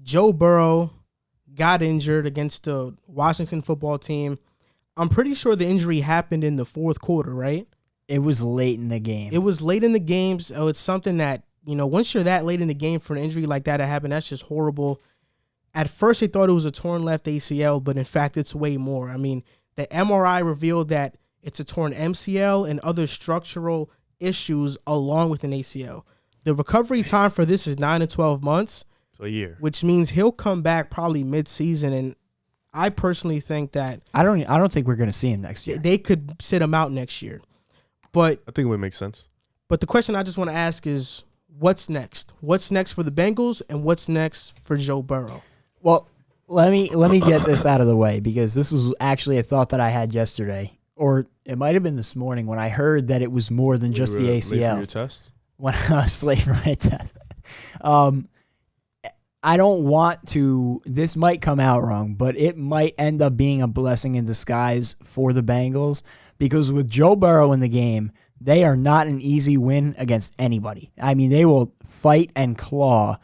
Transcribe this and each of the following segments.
Joe Burrow got injured against the Washington football team. I'm pretty sure the injury happened in the fourth quarter, right? It was late in the game. It was late in the game, so it's something that, once you're that late in the game for an injury like that to happen, that's just horrible. At first, they thought it was a torn left ACL, but in fact, it's way more. I mean, the MRI revealed that it's a torn MCL and other structural issues along with an ACL. The recovery time for this is 9 to 12 months. So a year. Which means he'll come back probably mid-season, and I personally think that I don't think we're going to see him next year. They could sit him out next year. But I think it would make sense. But the question I just want to ask is, what's next? What's next for the Bengals, and what's next for Joe Burrow? Well, let me get this out of the way, because this is actually a thought that I had yesterday, or it might have been this morning when I heard that it was more than just the ACL. Late for your test? When I was late for my test. I don't want to, this might come out wrong, but it might end up being a blessing in disguise for the Bengals, because with Joe Burrow in the game, they are not an easy win against anybody. I mean, they will fight and claw.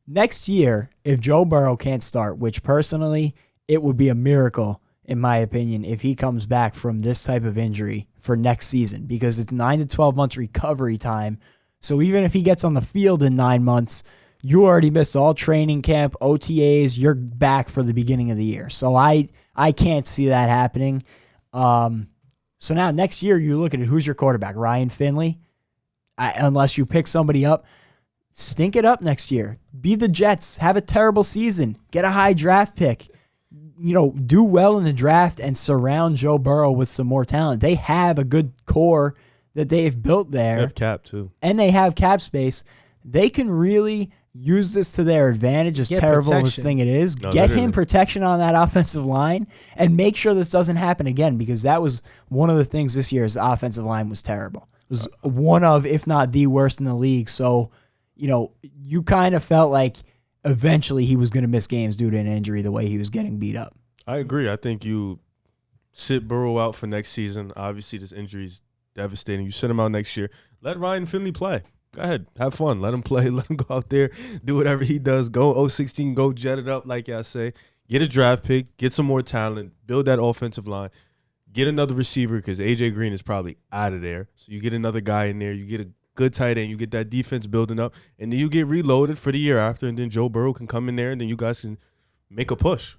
Next year, if Joe Burrow can't start, which personally, it would be a miracle, in my opinion, if he comes back from this type of injury for next season, because it's 9 to 12 months recovery time. So even if he gets on the field in 9 months, you already missed all training camp, OTAs, you're back for the beginning of the year. So I can't see that happening. So now next year, you look at it, who's your quarterback? Ryan Finley? Unless you pick somebody up, stink it up next year. Be the Jets. Have a terrible season. Get a high draft pick. Do well in the draft and surround Joe Burrow with some more talent. They have a good core that they've built there. They have cap, too. And they have cap space. They can really use this to their advantage, as terrible as this thing it is. Get him protection on that offensive line and make sure this doesn't happen again, because that was one of the things this year's offensive line was terrible. It was one of, if not the worst in the league. So, you kind of felt like eventually he was going to miss games due to an injury the way he was getting beat up. I agree. I think you sit Burrow out for next season. Obviously, this injury is devastating. You sit him out next year. Let Ryan Finley play. Go ahead. Have fun. Let him play. Let him go out there, do whatever he does. Go 0-16, go jet it up, like I say. Get a draft pick. Get some more talent. Build that offensive line. Get another receiver, because A.J. Green is probably out of there. So you get another guy in there. You get a good tight end. You get that defense building up. And then you get reloaded for the year after. And then Joe Burrow can come in there, and then you guys can make a push.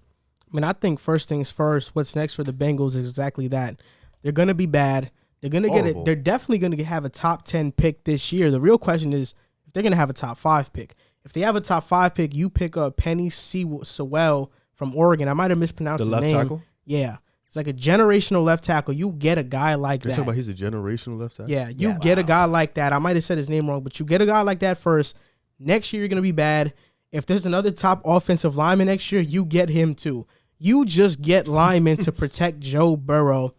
I mean, I think first things first, what's next for the Bengals is exactly that. They're going to be bad. They're going to get it. They're definitely going to have a top 10 pick this year. The real question is if they're going to have a top 5 pick. If they have a top 5 pick, you pick up Penny Sewell from Oregon. I might have mispronounced his name. The left tackle? Yeah. It's like a generational left tackle. You get a guy like that. You're talking about he's a generational left tackle? Yeah, you get a guy like that. I might have said his name wrong, but you get a guy like that first. Next year, you're going to be bad. If there's another top offensive lineman next year, you get him too. You just get linemen to protect Joe Burrow.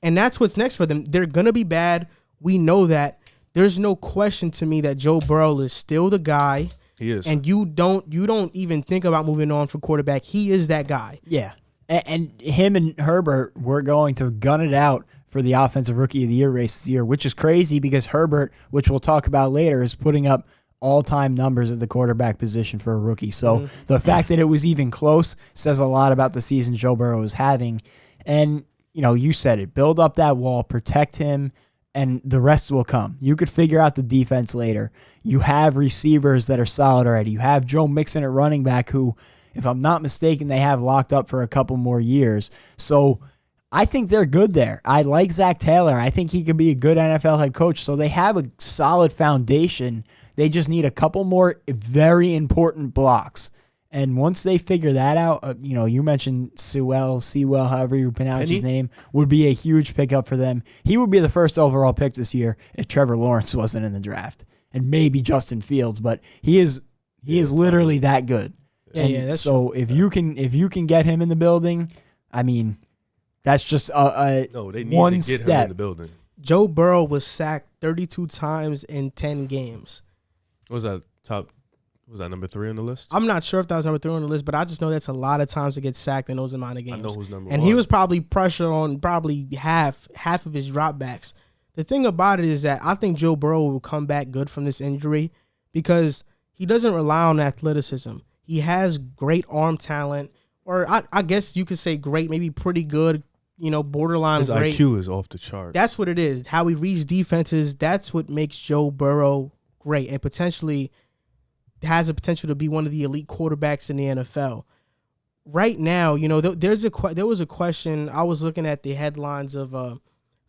And that's what's next for them. They're going to be bad. We know that. There's no question to me that Joe Burrow is still the guy. He is. And you don't even think about moving on for quarterback. He is that guy. Yeah. And him and Herbert were going to gun it out for the Offensive Rookie of the Year race this year, which is crazy because Herbert, which we'll talk about later, is putting up all-time numbers at the quarterback position for a rookie. So the fact that it was even close says a lot about the season Joe Burrow is having. And you said it. Build up that wall, protect him, and the rest will come. You could figure out the defense later. You have receivers that are solid already. You have Joe Mixon at running back, who, if I'm not mistaken, they have locked up for a couple more years. So I think they're good there. I like Zach Taylor. I think he could be a good NFL head coach. So they have a solid foundation. They just need a couple more very important blocks. And once they figure that out, you mentioned Sewell, however you pronounce his name, would be a huge pickup for them. He would be the first overall pick this year if Trevor Lawrence wasn't in the draft, and maybe Justin Fields, but he is literally that good. Yeah, that's so true. if you can get him in the building, I mean, that's just they need one to get step. him in the building. Joe Burrow was sacked 32 times in 10 games. What was that top? Was that number 3 on the list? I'm not sure if that was number 3 on the list, but I just know that's a lot of times to get sacked in those amount of games. I know who's number 1. And he was probably pressured on probably half of his dropbacks. The thing about it is that I think Joe Burrow will come back good from this injury because he doesn't rely on athleticism. He has great arm talent, or I guess you could say great, maybe pretty good, borderline His great. IQ is off the chart. That's what it is. How he reads defenses, that's what makes Joe Burrow great and potentially has the potential to be one of the elite quarterbacks in the NFL. Right now, there was a question. I was looking at the headlines of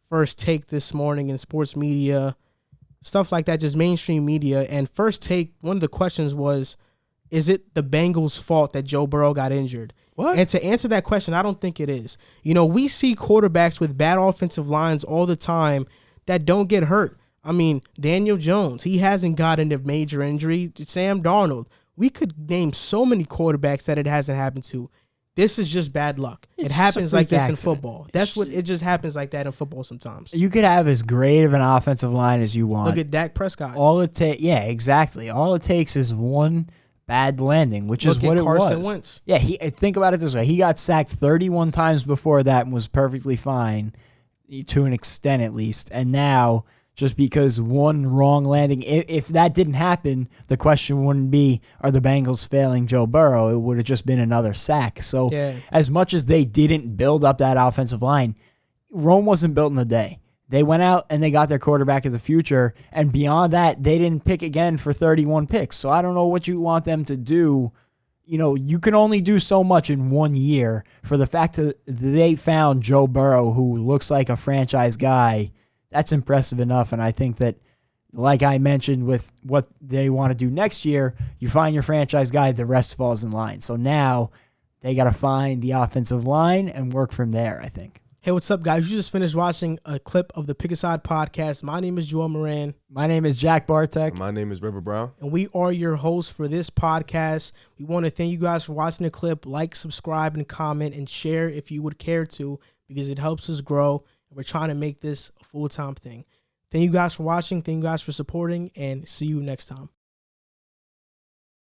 First Take this morning in sports media, stuff like that, just mainstream media. And First Take, one of the questions was, is it the Bengals' fault that Joe Burrow got injured? What? And to answer that question, I don't think it is. We see quarterbacks with bad offensive lines all the time that don't get hurt. I mean, Daniel Jones, he hasn't gotten a major injury. Sam Darnold. We could name so many quarterbacks that it hasn't happened to. This is just bad luck. It happens like this in football. It just happens like that in football sometimes. You could have as great of an offensive line as you want. Look at Dak Prescott. Yeah, exactly. All it takes is one bad landing, which is what it was. Carson Wentz. Yeah, think about it this way. He got sacked 31 times before that and was perfectly fine, to an extent at least. And now, just because one wrong landing, if that didn't happen, the question wouldn't be, are the Bengals failing Joe Burrow? It would have just been another sack. So as much as they didn't build up that offensive line, Rome wasn't built in a day. They went out and they got their quarterback of the future, and beyond that, they didn't pick again for 31 picks. So I don't know what you want them to do. You can only do so much in 1 year. For the fact that they found Joe Burrow, who looks like a franchise guy, that's impressive enough. And I think that, like I mentioned with what they want to do next year, you find your franchise guy, the rest falls in line. So now they got to find the offensive line and work from there, I think. Hey, what's up, guys? You just finished watching a clip of the Pick a Side podcast. My name is Joel Moran. My name is Jack Barteck. My name is River Brown. And we are your hosts for this podcast. We want to thank you guys for watching the clip. Like, subscribe, and comment, and share if you would care to, because it helps us grow. We're trying to make this a full-time thing. Thank you guys for watching. Thank you guys for supporting, and see you next time.